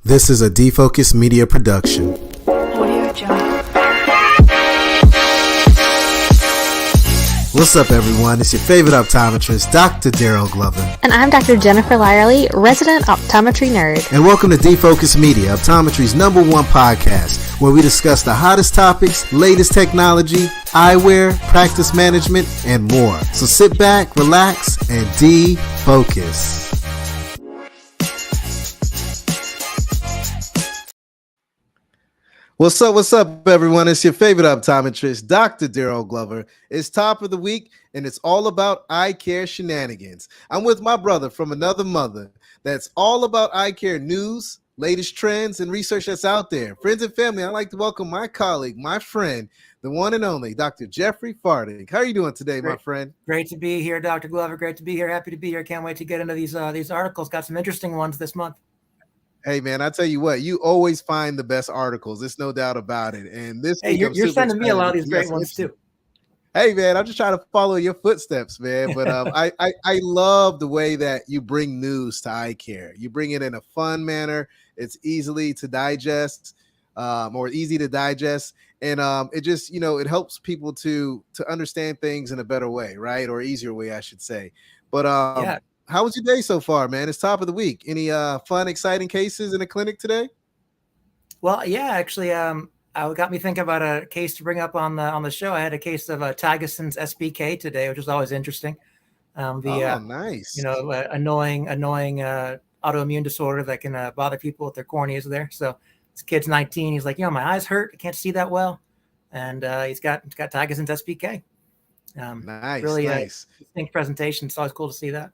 This is a Defocus Media production. Audio Jungle. What's up, everyone? It's your favorite optometrist, Dr. Daryl Glover. And I'm Dr. Jennifer Lyerly, resident optometry nerd. And welcome to Defocus Media, optometry's #1 podcast, where we discuss the hottest topics, latest technology, eyewear, practice management, and more. So sit back, relax, and defocus. What's up, everyone? It's your favorite optometrist, Dr. Daryl Glover. It's top of the week, and it's all about eye care shenanigans. I'm with my brother from another mother that's all about eye care news, latest trends, and research that's out there. Friends and family, I'd like to welcome my colleague, my friend, the one and only Dr. Jeffrey Fardink. How are you doing today, my friend? Great to be here, Dr. Glover. Great to be here. Happy to be here. Can't wait to get into these articles. Got some interesting ones this month. Hey, man, I tell you what, you always find the best articles. There's no doubt about it. And this hey, you're sending me a lot of these great ones too. Hey, man, I'm just trying to follow your footsteps, man. But I love the way that you bring news to eye care. You bring it in a fun manner. It's easily to digest, or easy to digest. And it just, it helps people to understand things in a better way, right? Or easier way, I should say. But yeah. How was your day so far, man? It's top of the week. Any fun, exciting cases in the clinic today? Well, yeah, actually, got me thinking about a case to bring up on the show. I had a case of Tygason's SBK today, which was always interesting. Nice. Annoying autoimmune disorder that can bother people with their corneas there. So this kid's 19. He's like, my eyes hurt. I can't see that well, and he's got Tygason's SBK. Nice, really nice. Distinct presentation. It's always cool to see that.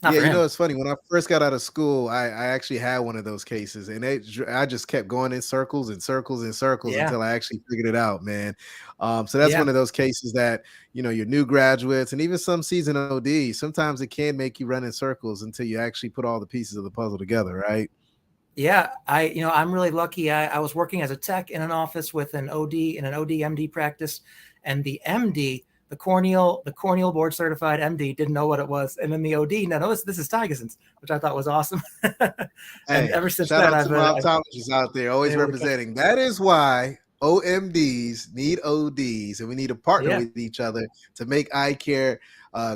It's funny. When I first got out of school, I actually had one of those cases, and I just kept going in circles and circles and circles until I actually figured it out, man. So that's one of those cases that, your new graduates and even some seasoned ODs, sometimes it can make you run in circles until you actually put all the pieces of the puzzle together, right? Yeah, I'm really lucky. I was working as a tech in an office with an OD in an OD-MD practice, and the MD, the corneal board certified MD, didn't know what it was, and then the OD, no, this is Tygason's, which I thought was awesome. And ever since shout that, out to my optometrists out there, always representing. That is why OMDs need ODs, and we need to partner with each other to make eye care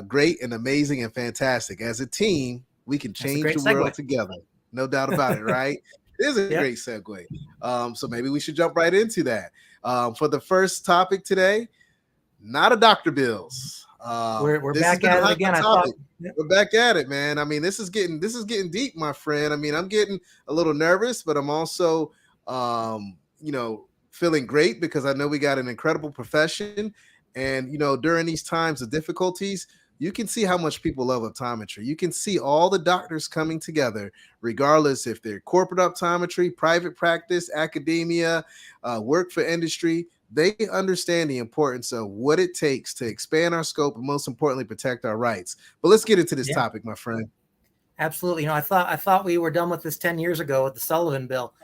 great and amazing and fantastic. As a team, we can change the world together. No doubt about it, right? It is a great segue. So maybe we should jump right into that. For the first topic today, not a Dr. Bills. We're back at it again. We're back at it, man. I mean, this is getting deep, my friend. I mean, I'm getting a little nervous, but I'm also, feeling great because I know we got an incredible profession. And, during these times of difficulties, you can see how much people love optometry. You can see all the doctors coming together, regardless if they're corporate optometry, private practice, academia, work for industry. They understand the importance of what it takes to expand our scope and, most importantly, protect our rights. But let's get into this topic, my friend. Absolutely. I thought we were done with this 10 years ago with the Sullivan bill.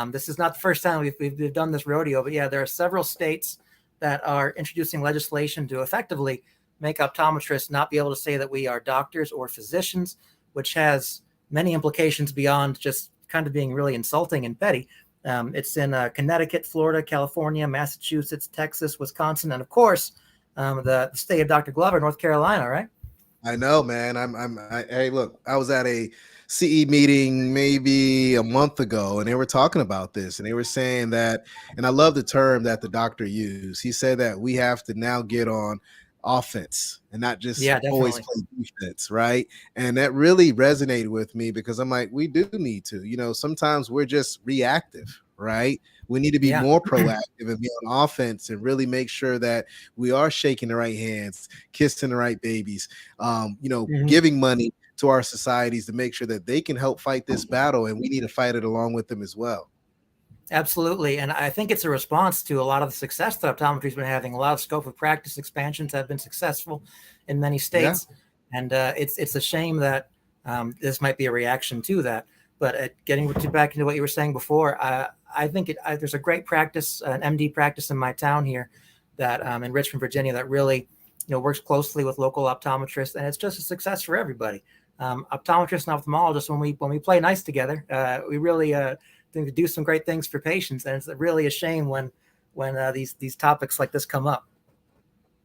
This is not the first time we've done this rodeo, but there are several states that are introducing legislation to effectively make optometrists not be able to say that we are doctors or physicians, which has many implications beyond just kind of being really insulting and petty. It's in Connecticut, Florida, California, Massachusetts, Texas, Wisconsin, and of course, the state of Dr. Glover, North Carolina, right? I know, man. Hey, look, I was at a CE meeting maybe a month ago, and they were talking about this, and they were saying that, and I love the term that the doctor used. He said that we have to now get on offense and not just always play defense, right? And that really resonated with me because I'm like, we do need to, sometimes we're just reactive, right? We need to be more proactive and be on offense and really make sure that we are shaking the right hands, kissing the right babies, giving money to our societies to make sure that they can help fight this battle, and we need to fight it along with them as well. Absolutely. And I think it's a response to a lot of the success that optometry's been having. A lot of scope of practice expansions have been successul in many states. Yeah. And it's a shame that this might be a reaction to that. But getting back into what you were saying before, I think there's a great practice, an MD practice in my town here that in Richmond, Virginia, that really works closely with local optometrists. And it's just a success for everybody. optometrists and ophthalmologists, when we play nice together, we really think to do some great things for patients. And it's really a shame when these topics like this come up.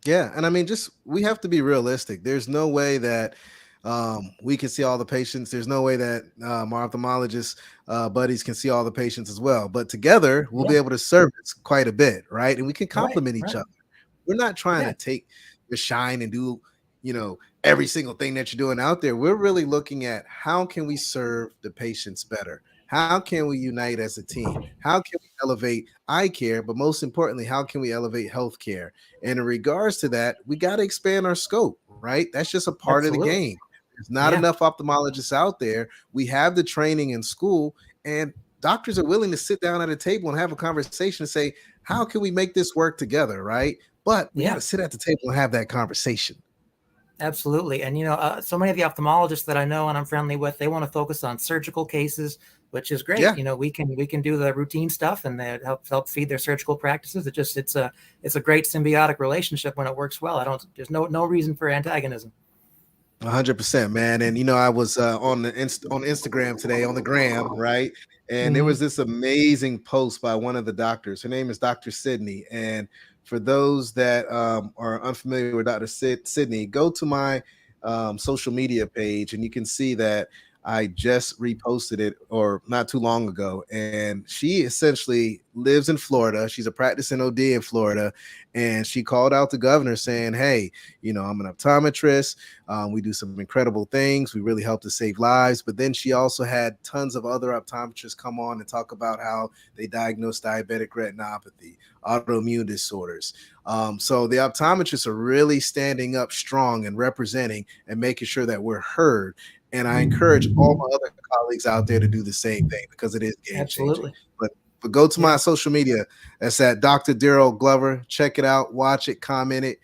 Yeah, and I mean, just we have to be realistic. There's no way that we can see all the patients. There's no way that our ophthalmologist buddies can see all the patients as well. But together, we'll Yeah. be able to service quite a bit, right? And we can Right. complement each Right. other. We're not trying Yeah. to take your shine and do, every single thing that you're doing out there. We're really looking at how can we serve the patients better? How can we unite as a team? How can we elevate eye care? But most importantly, how can we elevate healthcare? And in regards to that, we got to expand our scope, right? That's just a part of the Absolutely. game. There's not Yeah. enough ophthalmologists out there. We have the training in school, and doctors are willing to sit down at a table and have a conversation and say, how can we make this work together, right? But we got Yeah. to sit at the table and have that conversation. Absolutely. And, so many of the ophthalmologists that I know and I'm friendly with, they want to focus on surgical cases, which is great. Yeah, We can do the routine stuff and that help feed their surgical practices. It's a great symbiotic relationship when it works well. There's no reason for antagonism. 100%, man. And I was on Instagram today on the gram, right? And there Mhm. was this amazing post by one of the doctors. Her name is Dr. Sydney. And for those that are unfamiliar with Dr. Sydney, go to my social media page and you can see that I just reposted it or not too long ago. And she essentially lives in Florida. She's a practicing OD in Florida. And she called out the governor saying, hey, I'm an optometrist. We do some incredible things. We really help to save lives. But then she also had tons of other optometrists come on and talk about how they diagnose diabetic retinopathy, autoimmune disorders. So the optometrists are really standing up strong and representing and making sure that we're heard. And I encourage all my other colleagues out there to do the same thing because it is game changing. Absolutely. But go to my Yeah. social media. That's at Dr. Daryl Glover. Check it out, watch it, comment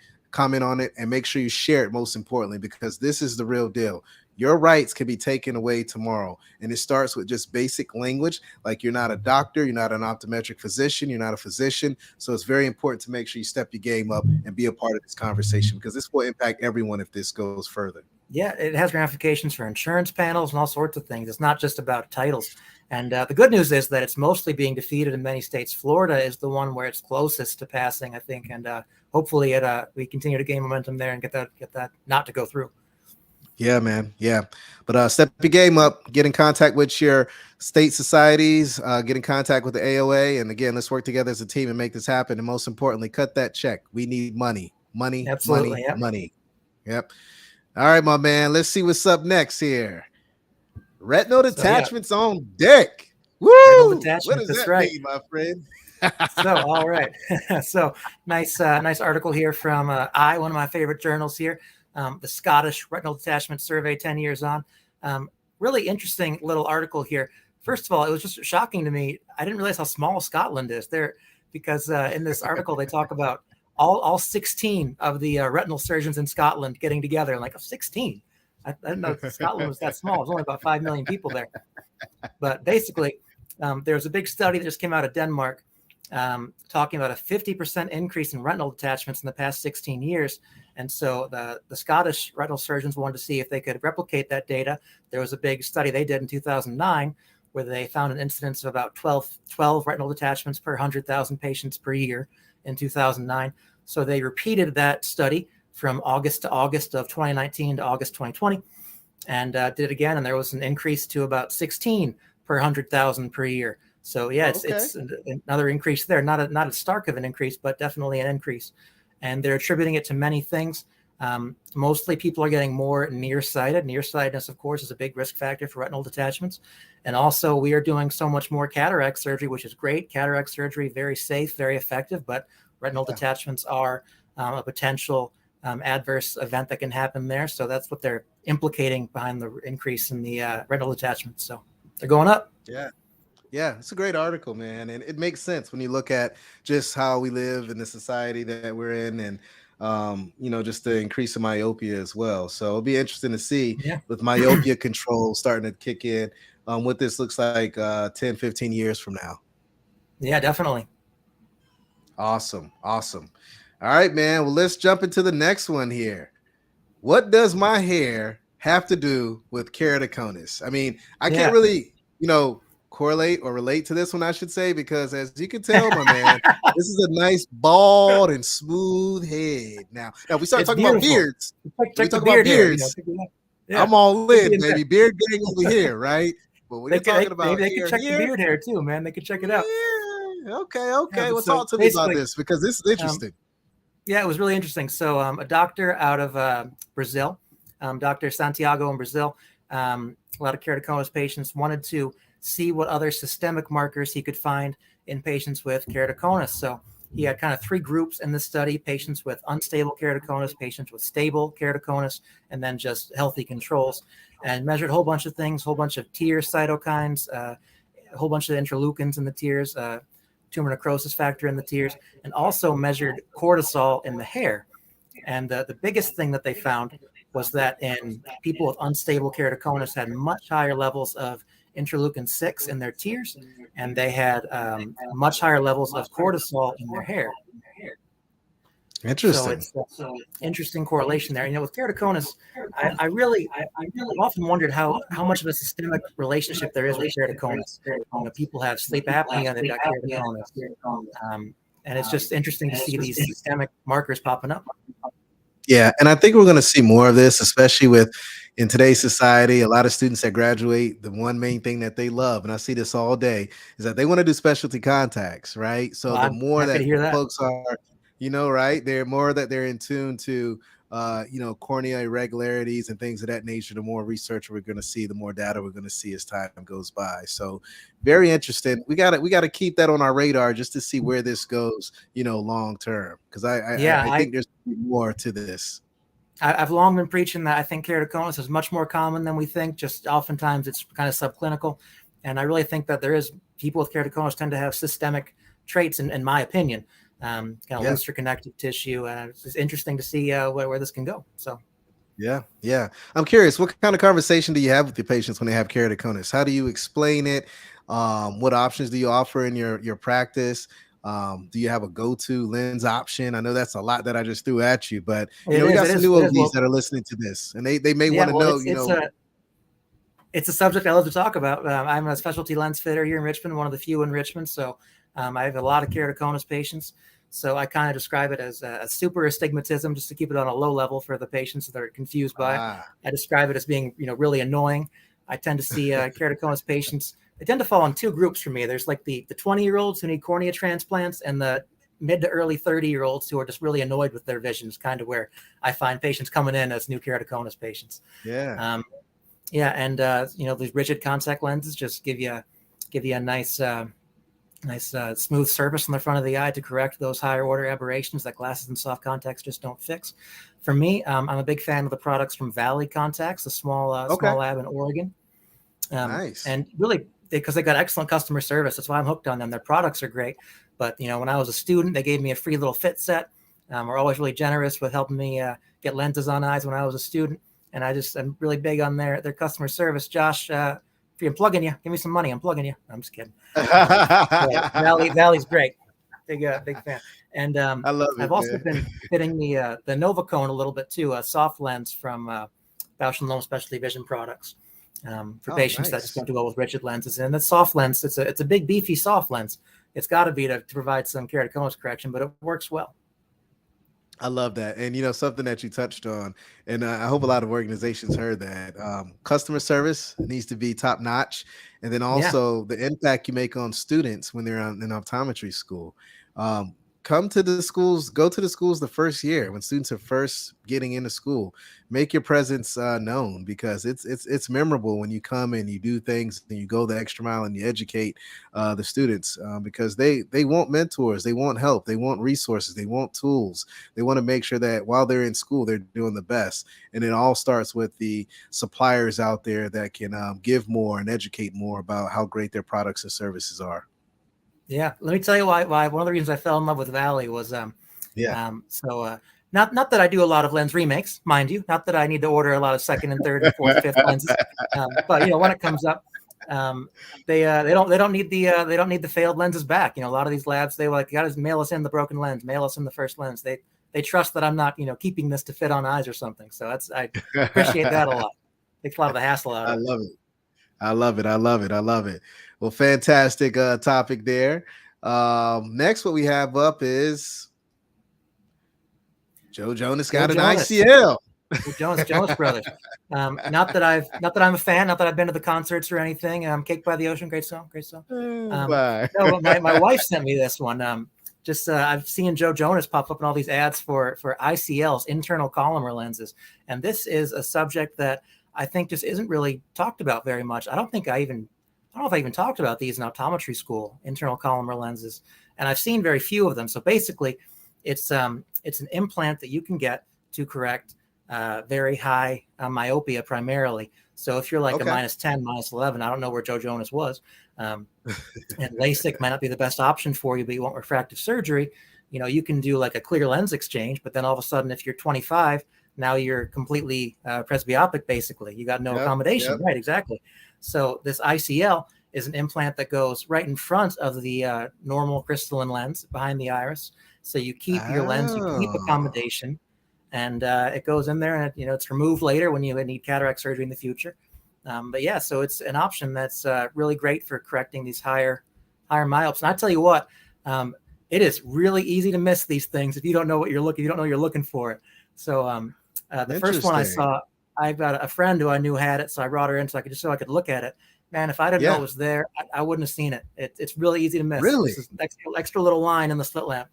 on it, and make sure you share it, most importantly, because this is the real deal. Your rights can be taken away tomorrow. And it starts with just basic language. Like you're not a doctor, you're not an optometric physician, you're not a physician. So it's very important to make sure you step your game up and be a part of this conversation because this will impact everyone if this goes further. Yeah, it has ramifications for insurance panels and all sorts of things. It's not just about titles. And the good news is that it's mostly being defeated in many states. Florida is the one where it's closest to passing, I think. And hopefully we continue to gain momentum there and get that not to go through. Yeah, man. Yeah. But step your game up, get in contact with your state societies, get in contact with the AOA. And again, let's work together as a team and make this happen. And most importantly, cut that check. We need money, money, Absolutely. money, Yep. money. Yep. All right, my man. Let's see what's up next here. Retinal detachments on deck. Woo! Retinal What detachment. does That's that right. mean, my friend? So, all right. So nice article here from one of my favorite journals here. The Scottish Retinal Detachment Survey 10 years on. Really interesting little article here. First of all, it was just shocking to me. I didn't realize how small Scotland is there because in this article, they talk about all 16 of the retinal surgeons in Scotland getting together. Like 16. I didn't know Scotland was that small. There's only about 5 million people there. But basically, there's a big study that just came out of Denmark talking about a 50% increase in retinal detachments in the past 16 years. And so the Scottish retinal surgeons wanted to see if they could replicate that data. There was a big study they did in 2009 where they found an incidence of about 12 retinal detachments per 100,000 patients per year in 2009. So they repeated that study from August to August of 2019 to August 2020 and did it again. And there was an increase to about 16 per 100,000 per year. So yeah, it's another increase there. Not as stark of an increase, but definitely an increase. And they're attributing it to many things. Mostly people are getting more nearsighted. Nearsightedness, of course, is a big risk factor for retinal detachments. And also we are doing so much more cataract surgery, which is great. Cataract surgery, very safe, very effective, but retinal detachments are a potential adverse event that can happen there. So that's what they're implicating behind the increase in the retinal detachments. So they're going up. Yeah. Yeah, it's a great article, man. And it makes sense when you look at just how we live in the society that we're in and, just the increase in myopia as well. So it'll be interesting to see with myopia control starting to kick in what this looks like 10, 15 years from now. Yeah, definitely. Awesome. Awesome. All right, man. Well, let's jump into the next one here. What does my hair have to do with keratoconus. I mean, I Yeah. can't really, correlate or relate to this one, I should say, because as you can tell, my man, this is a nice bald and smooth head. Now we start It's talking about beautiful. beards. We Check the talk about beard hair. You know, beards. yeah, I'm all could be in, in there. baby. Beard gang over here, right? But when They you're could, talking about maybe they could hair check the here, beard hair too, man. They could check it out. yeah, okay. Yeah, but Well, so talk to me about basically, this because this is um, interesting. yeah, it was really interesting. So a doctor out of Brazil, Dr. Santiago in Brazil, a lot of keratoconus patients wanted to see what other systemic markers he could find in patients with keratoconus. So he had kind of three groups in this study: patients with unstable keratoconus, patients with stable keratoconus, and then just healthy controls, and measured a whole bunch of things, a whole bunch of tear cytokines, a whole bunch of interleukins in the tears, tumor necrosis factor in the tears, and also measured cortisol in the hair. And the biggest thing that they found was that in people with unstable keratoconus had much higher levels of interleukin 6 in their tears, and they had much higher levels of cortisol in their hair. So Interesting. it's interesting correlation there. You know, with keratoconus, I really often wondered how much of a systemic relationship there is with keratoconus. You know, people have sleep apnea, they've got keratoconus, and it's just interesting to see these systemic markers popping up. Yeah, and I think we're going to see more of this, especially with in today's society. A lot of students that graduate, the one main thing that they love, and I see this all day, is that they want to do specialty contacts, right? So Well, the I'm more happy to that hear that. folks are, right, they're more that they're in tune to, cornea irregularities and things of that nature. The more research we're going to see, the more data we're going to see as time goes by. So very interesting. We got to keep that on our radar just to see where this goes, long term, because I think there's more to this. I've long been preaching that I think keratoconus is much more common than we think. Just oftentimes it's kind of subclinical, and I really think that there is people with keratoconus tend to have systemic traits, in my opinion, kind of looser connective tissue, and it's interesting to see where this can go. So. Yeah. I'm curious, what kind of conversation do you have with your patients when they have keratoconus? How do you explain it? What options do you offer in your practice? Do you have a go-to lens option? I know that's a lot that I just threw at you, but we got some new ODs that are listening to this, and they may want to know. It's a subject I love to talk about. I'm a specialty lens fitter here in Richmond, one of the few in Richmond. So I have a lot of keratoconus patients. So I kind of describe it as a super astigmatism, just to keep it on a low level for the patients that are confused by it. I describe it as being, really annoying. I tend to see keratoconus patients. They tend to fall in two groups for me. There's like the 20-year-olds who need cornea transplants, and the mid to early 30-year-olds who are just really annoyed with their vision. Is kind of where I find patients coming in as new keratoconus patients. Yeah. And these rigid contact lenses just give you a nice smooth surface on the front of the eye to correct those higher order aberrations that glasses and soft contacts just don't fix. For me, I'm a big fan of the products from Valley Contacts, a small lab in Oregon. Nice. And really, because they got excellent customer service, that's why I'm hooked on them. Their products are great. But when I was a student, they gave me a free little fit set. We're always really generous with helping me get lenses on eyes when I was a student. And I'm really big on their customer service. Josh, I'm plugging you. Give me some money. I'm plugging you. I'm just kidding. Valley's great. Big fan. And I love it. I've also been fitting the Novacone a little bit too, a soft lens from Bausch & Lomb Specialty Vision Products for patients that just don't do well with rigid lenses. And the soft lens, it's a big beefy soft lens. It's got to be to provide some keratoconus correction, but it works well. I love that. And, something that you touched on, and I hope a lot of organizations heard that customer service needs to be top notch. And then also the impact you make on students when they're in optometry school. Come to the schools, go to the schools the first year when students are first getting into school. Make your presence known, because it's memorable when you come and you do things and you go the extra mile and you educate the students because they want mentors, they want help, they want resources, they want tools. They want to make sure that while they're in school, they're doing the best. And it all starts with the suppliers out there that can give more and educate more about how great their products and services are. Yeah, let me tell you why. One of the reasons I fell in love with Valley was not that I do a lot of lens remakes, mind you, not that I need to order a lot of second and third and fourth, fifth lenses, but when it comes up, they don't need the failed lenses back. A lot of these labs, they got to mail us in the broken lens, mail us in the first lens. They trust that I'm not keeping this to fit on eyes or something. So I appreciate that a lot. Takes a lot of the hassle out I of it. love it. I love it. I love it. I love it. Well, fantastic topic there. Next, what we have up is Joe Jonas Joe got an Jonas. ICL. Jonas Brothers. Not that I'm a fan. Not that I've been to the concerts or anything. Cake by the Ocean, great song, great song. Bye. No, but my wife sent me this one. I've seen Joe Jonas pop up in all these ads for ICLs, internal columnar lenses, and this is a subject that I think just isn't really talked about very much. I don't know if I even talked about these in optometry school, internal columnar lenses, and I've seen very few of them. So basically, it's an implant that you can get to correct very high myopia primarily. So if you're like a -10, -11, I don't know where Joe Jonas was, and LASIK might not be the best option for you, but you want refractive surgery, you can do like a clear lens exchange. But then all of a sudden, if you're 25, now you're completely presbyopic, basically. You got no accommodation. Right, exactly. So this ICL is an implant that goes right in front of the normal crystalline lens behind the iris. So you keep your lens, you keep accommodation, and it goes in there, and it's removed later when you need cataract surgery in the future. But yeah, so it's an option that's really great for correcting these higher myopes. And I tell you what, it is really easy to miss these things if you don't know what you're looking. You don't know you're looking for it. So the first one I saw, I've got a friend who I knew had it, so I brought her in so I could look at it. Man, if I didn't know it was there, I wouldn't have seen it. It's really easy to miss. Really? This is extra little line in the slit lamp.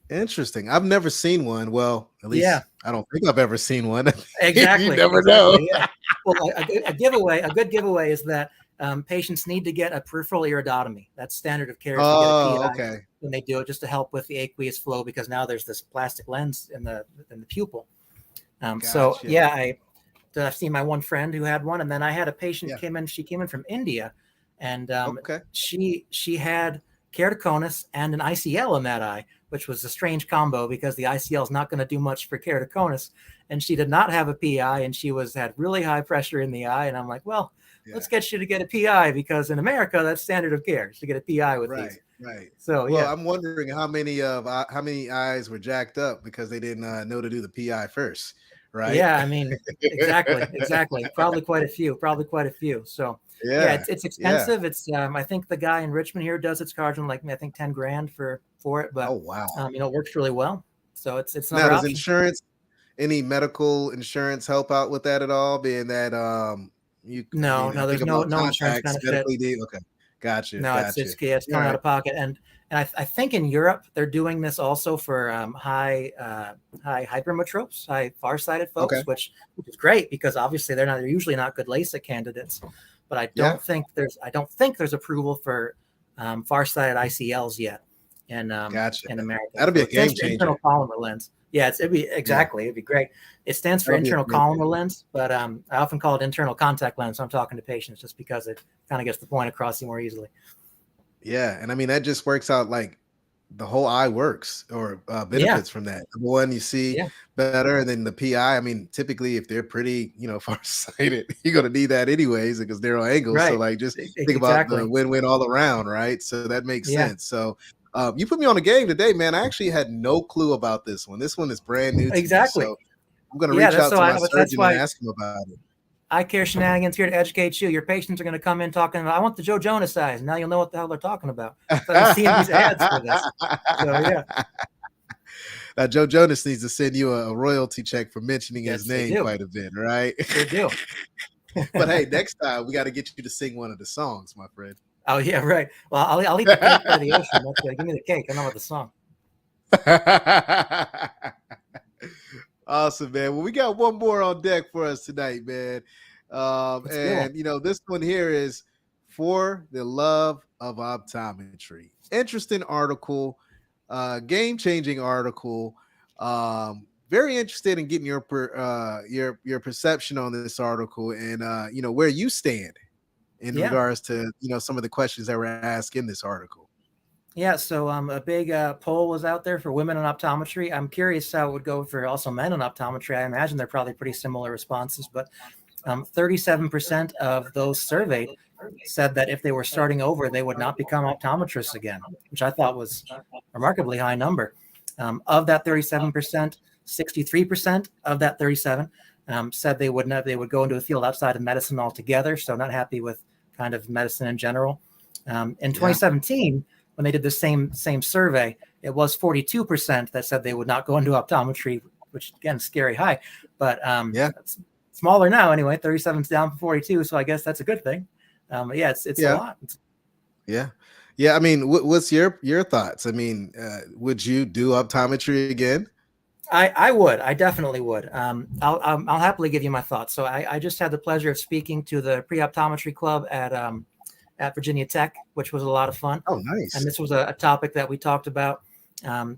Interesting. I've never seen one. Well, at least I don't think I've ever seen one. Exactly. You never know. Yeah. Well, a good giveaway is that patients need to get a peripheral iridotomy. That's standard of care. When they do it, just to help with the aqueous flow, because now there's this plastic lens in the pupil. So yeah, I've seen my one friend who had one, and then I had a patient came in. She came in from India, and she had keratoconus and an ICL in that eye, which was a strange combo because the ICL is not going to do much for keratoconus, and she did not have a PI, and she had really high pressure in the eye. And I'm like, well, let's get you to get a PI, because in America that's standard of care to get a PI with these. Right. So I'm wondering how many eyes were jacked up because they didn't know to do the PI first, right? Yeah, I mean, exactly. Probably quite a few. So it's expensive. It's I think the guy in Richmond here does it, charging like I think $10,000 for it. But it works really well. So it's now, does insurance, any medical insurance help out with that at all? Being that no, there's no insurance benefit. Okay, gotcha. No, it's coming out of pocket, and I think in Europe they're doing this also for high hypermetropes, high farsighted folks, which is great because obviously they're usually not good LASIK candidates. But I don't think there's approval for farsighted ICLs yet in America. That'll be a game changer. Internal columnar lens. Yeah, it'd be great. It stands for internal columnar lens, but I often call it internal contact lens. So I'm talking to patients just because it kind of gets the point across more easily. Yeah, and I mean that just works out like the whole eye works or benefits from that. The one you see better than the PI. I mean, typically if they're pretty, farsighted, you're gonna need that anyways because they're on angles. Right. So like just think about the win-win all around, right? So that makes sense. So you put me on the game today, man. I actually had no clue about this one. This one is brand new to me, so I'm gonna reach out to my surgeon and ask him about it. Eyecare Shenanigans here to educate you. Your patients are going to come in talking about, I want the Joe Jonas eyes. Now you'll know what the hell they're talking about. So I'm seeing these ads for this. So yeah. Now Joe Jonas needs to send you a royalty check for mentioning his name quite a bit, right? They do. But hey, next time we got to get you to sing one of the songs, my friend. Oh yeah, right. Well, I'll eat the cake by the ocean. Give me the cake. I know what the song. Awesome, man. Well, we got one more on deck for us tonight, man. This one here is For the Love of Optometry. Interesting article, game-changing article. Very interested in getting your perception on this article and where you stand in regards to some of the questions that were asked in this article. Yeah, so a big poll was out there for women in optometry. I'm curious how it would go for also men in optometry. I imagine they're probably pretty similar responses, but 37% of those surveyed said that if they were starting over, they would not become optometrists again, which I thought was a remarkably high number. Of that 37%, 63% of that 37 said they would go into a field outside of medicine altogether. So not happy with kind of medicine in general. In 2017, when they did the same survey, it was 42% that said they would not go into optometry, which again, scary high, but it's smaller now anyway. 37's down from 42, so I guess that's a good thing. It's a lot. I mean, what's your thoughts? I mean, would you do optometry again? I would. I definitely would. I'll happily give you my thoughts. So I just had the pleasure of speaking to the pre-optometry club at Virginia Tech, which was a lot of fun. Oh, nice. And this was a topic that we talked about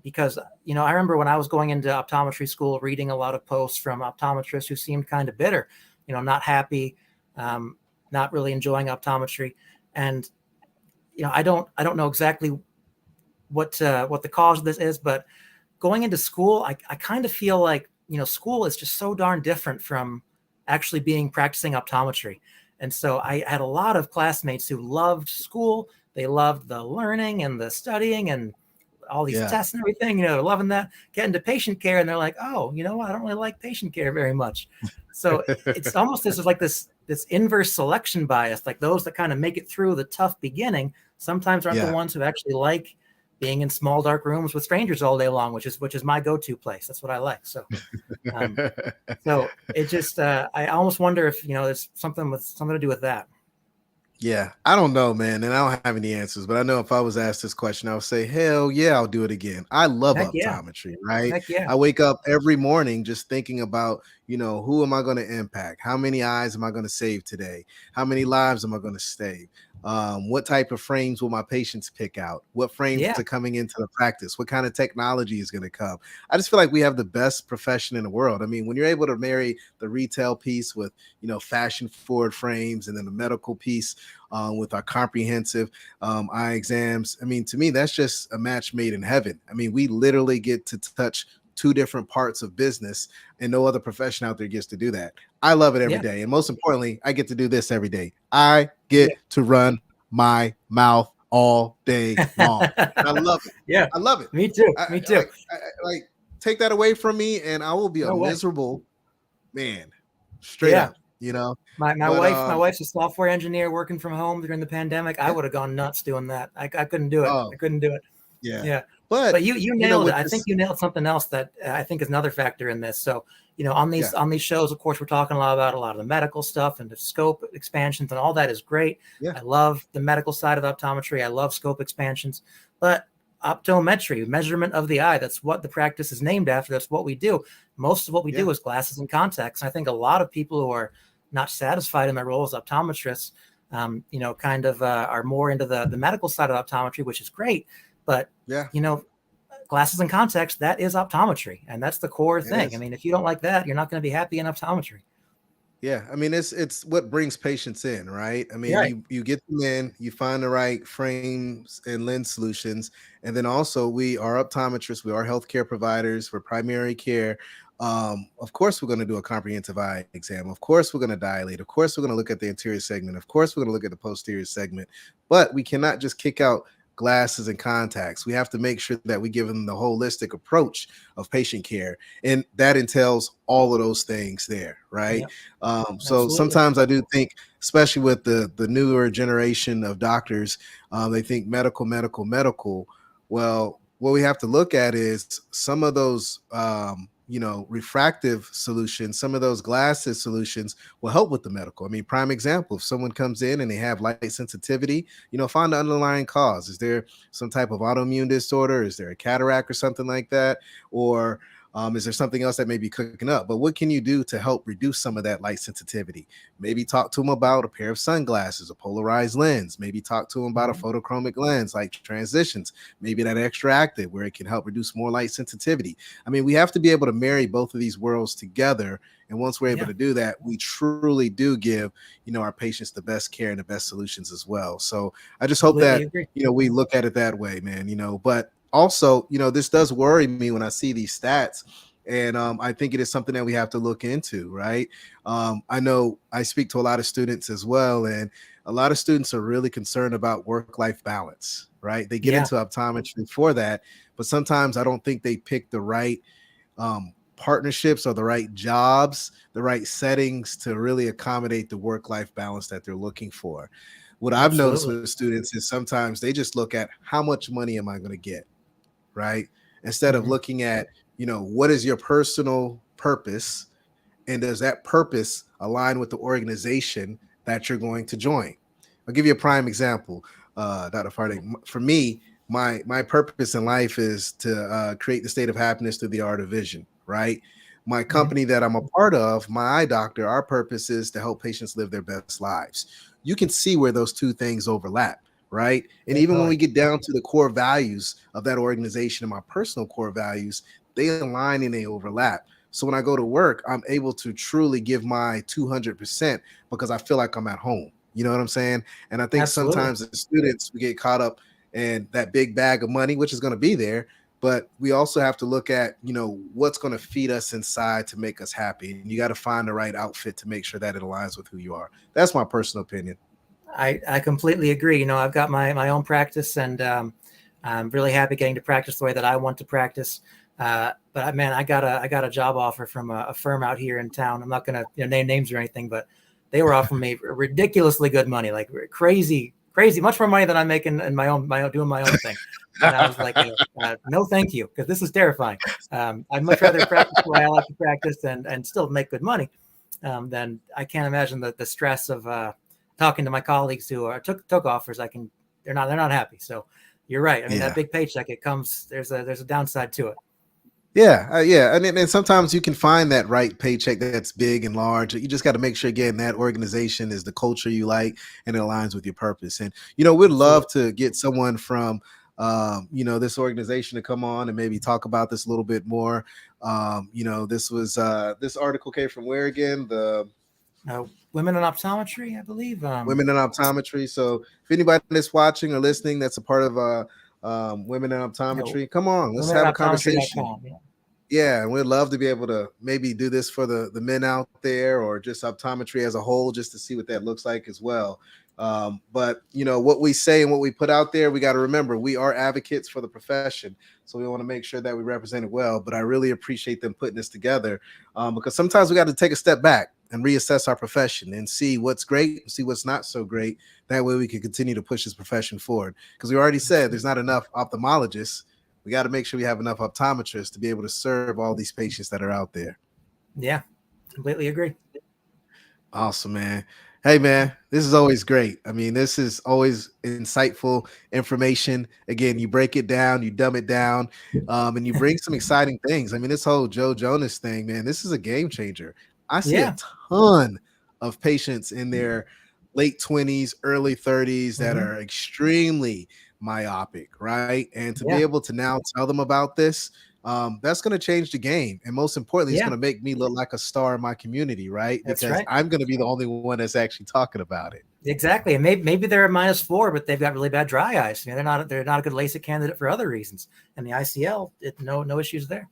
because, I remember when I was going into optometry school, reading a lot of posts from optometrists who seemed kind of bitter, not happy, not really enjoying optometry. And, I don't know exactly what the cause of this is, but going into school, I kind of feel like, school is just so darn different from actually practicing optometry. And so I had a lot of classmates who loved school. They loved the learning and the studying and all these tests and everything, loving that. Get into patient care and they're like, oh, I don't really like patient care very much. So it's almost this inverse selection bias, like those that kind of make it through the tough beginning sometimes aren't the ones who actually like being in small dark rooms with strangers all day long, which is my go-to place. That's what I like. So, so it just I almost wonder if there's something to do with that. Yeah, I don't know, man, and I don't have any answers, but I know if I was asked this question, I would say, hell yeah, I'll do it again. I love optometry, right? Heck yeah. I wake up every morning just thinking about, who am I going to impact? How many eyes am I going to save today? How many lives am I going to save? What type of frames will my patients pick out? What frames are coming into the practice? What kind of technology is going to come? I just feel like we have the best profession in the world. I mean, when you're able to marry the retail piece with, fashion forward frames and then the medical piece with our comprehensive eye exams, I mean, to me, that's just a match made in heaven. I mean, we literally get to touch two different parts of business and no other profession out there gets to do that. I love it every day. And most importantly, I get to do this every day. I get to run my mouth all day long. I love it. I love it. Me too. Me too. Like take that away from me and I will be a miserable man. Straight up, My wife's a software engineer working from home during the pandemic. I would have gone nuts doing that. I couldn't do it. I couldn't do it. Yeah. But you nailed it. I think you nailed something else that I think is another factor in this. So, on these shows, of course, we're talking a lot of the medical stuff and the scope expansions and all that is great. I love the medical side of optometry. I love scope expansions, but optometry, measurement of the eye, that's what the practice is named after. That's what we do. Most of what we do is glasses and contacts. And I think a lot of people who are not satisfied in their role as optometrists, are more into the medical side of optometry, which is great. But, glasses and contacts, that is optometry. And that's the core thing. I mean, if you don't like that, you're not going to be happy in optometry. Yeah. I mean, it's what brings patients in, right? I mean, you get them in, you find the right frames and lens solutions. And then also we are optometrists. We are healthcare providers for primary care. Of course, we're going to do a comprehensive eye exam. Of course, we're going to dilate. Of course, we're going to look at the anterior segment. Of course, we're going to look at the posterior segment. But we cannot just kick out glasses and contacts. We have to make sure that we give them the holistic approach of patient care. And that entails all of those things there, right? So sometimes I do think, especially with the newer generation of doctors, they think medical. Well, what we have to look at is some of those refractive solutions, some of those glasses solutions will help with the medical. I mean, prime example, if someone comes in and they have light sensitivity, find the underlying cause. Is there some type of autoimmune disorder? Is there a cataract or something like that? Or is there something else that may be cooking up? But what can you do to help reduce some of that light sensitivity? Maybe talk to them about a pair of sunglasses, a polarized lens. Maybe talk to them about a photochromic lens like transitions. Maybe that extra active where it can help reduce more light sensitivity. I mean, we have to be able to marry both of these worlds together. And once we're able to do that, we truly do give, our patients the best care and the best solutions as well. So I just hope that, we look at it that way, man, but also, this does worry me when I see these stats. And I think it is something that we have to look into, right? I know I speak to a lot of students as well, and a lot of students are really concerned about work-life balance, right? They get into optometry for that, but sometimes I don't think they pick the right partnerships or the right jobs, the right settings to really accommodate the work-life balance that they're looking for. What I've noticed Absolutely. with students is sometimes they just look at how much money am I going to get, right? Instead of Mhm. looking at, what is your personal purpose, and does that purpose align with the organization that you're going to join? I'll give you a prime example, Dr. Fardink. For me, my purpose in life is to create the state of happiness through the art of vision, right? My Mhm. company that I'm a part of, my eye doctor, our purpose is to help patients live their best lives. You can see where those two things overlap, right? And even when we Definitely. get down to the core values of that organization and my personal core values, they align and they overlap. So when I go to work, I'm able to truly give my 200% because I feel like I'm at home. You know what I'm saying? And I think Absolutely. sometimes as students, we get caught up in that big bag of money, which is going to be there. But we also have to look at, what's going to feed us inside to make us happy. And you got to find the right outfit to make sure that it aligns with who you are. That's my personal opinion. I completely agree. I've got my own practice, and I'm really happy getting to practice the way that I want to practice. But man, I got a job offer from a firm out here in town. I'm not gonna name names or anything, but they were offering me ridiculously good money, like crazy, much more money than I'm making in my own doing my own thing. And I was like, no, thank you, because this is terrifying. I'd much rather practice the way I like to practice and still make good money. Then I can't imagine the stress of talking to my colleagues who took offers. They're not happy. So you're right. I mean, that Yeah. big paycheck, it comes. There's a downside to it. Yeah, and sometimes you can find that right paycheck that's big and large. You just got to make sure again that organization is the culture you like and it aligns with your purpose. And we'd love Absolutely. to get someone from this organization to come on and maybe talk about this a little bit more. This article came from where again? The Women in optometry, I believe. Women in Optometry. So if anybody that's watching or listening that's a part of Women in Optometry, come on, let's Women in have a conversation. optometry.com. Yeah. Yeah, and we'd love to be able to maybe do this for the men out there or just optometry as a whole, just to see what that looks like as well. But what we say and what we put out there, we got to remember we are advocates for the profession, so we want to make sure that we represent it well. But I really appreciate them putting this together because sometimes we got to take a step back and reassess our profession and see what's great and see what's not so great. That way we can continue to push this profession forward, because we already said there's not enough ophthalmologists. We got to make sure we have enough optometrists to be able to serve all these patients that are out there. Yeah, completely agree. Awesome, man. Hey, man, this is always great. I mean, this is always insightful information. Again, you break it down, you dumb it down, and you bring some exciting things. I mean, this whole Joe Jonas thing, man, this is a game changer. I see a Yeah. ton of patients in their late 20s, early 30s that Hmm. are extremely myopic, right? And to be Yeah. able to now tell them about this, that's going to change the game. And most importantly, it's Yeah. going to make me look like a star in my community, right? That's Because right. I'm going to be the only one that's actually talking about it. Exactly. And maybe they're a -4, but they've got really bad dry eyes. They're not a good LASIK candidate for other reasons. And the ICL, no issues there.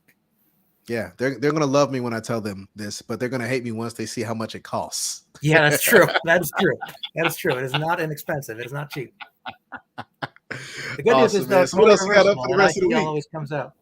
Yeah, they're going to love me when I tell them this, but they're going to hate me once they see how much it costs. Yeah, that's true. That is true. That is true. It is not inexpensive. It is not cheap. The good news is, Awesome, though, man. it's So what fully else you got up for reversible, the and rest of the ICL week? always comes out.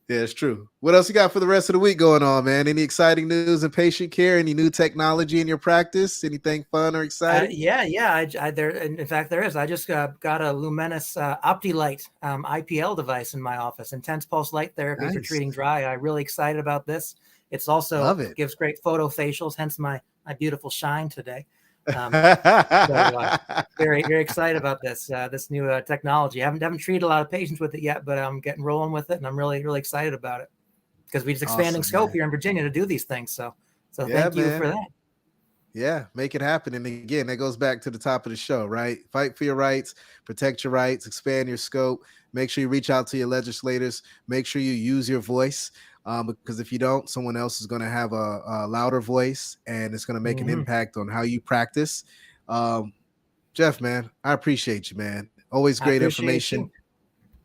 Yeah, it's true. What else you got for the rest of the week going on, man? Any exciting news in patient care? Any new technology in your practice? Anything fun or exciting? Yeah. There, in fact, there is. I just got a Lumenis OptiLight IPL device in my office. Intense pulse light therapy for Nice. treating dry eye. Really excited about this. It's also Love it. gives great photo facials, hence my beautiful shine today. So very very excited about this new technology. Haven't treated a lot of patients with it yet, but I'm getting rolling with it, and I'm really excited about it because we're just expanding Awesome, scope man. here in Virginia to do these things. So Yeah, thank you man. for that. Yeah, make it happen. And again, that goes back to the top of the show, right? Fight for your rights, protect your rights, expand your scope. Make sure you reach out to your legislators. Make sure you use your voice, because if you don't, someone else is going to have a louder voice, and it's going to make an Mhm. impact on how you practice. Um, Jeff, man, I appreciate you, man. Always I great appreciate it information. too.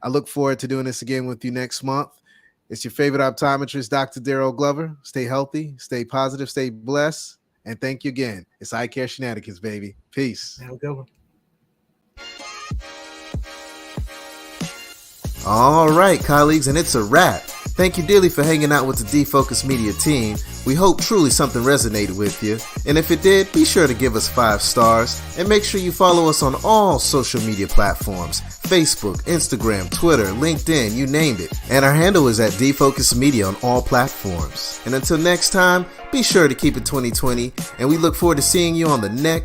I look forward to doing this again with you next month. It's your favorite optometrist, Dr. Daryl Glover. Stay healthy, stay positive, stay blessed. And thank you again. It's Eyecare Shenanigans, baby. Peace. Have a good one. All right, colleagues, and it's a wrap. Thank you dearly for hanging out with the Defocus Media team. We hope truly something resonated with you. And if it did, be sure to give us 5 stars. And make sure you follow us on all social media platforms. Facebook, Instagram, Twitter, LinkedIn, you named it. And our handle is at Defocus Media on all platforms. And until next time, be sure to keep it 2020. And we look forward to seeing you on the next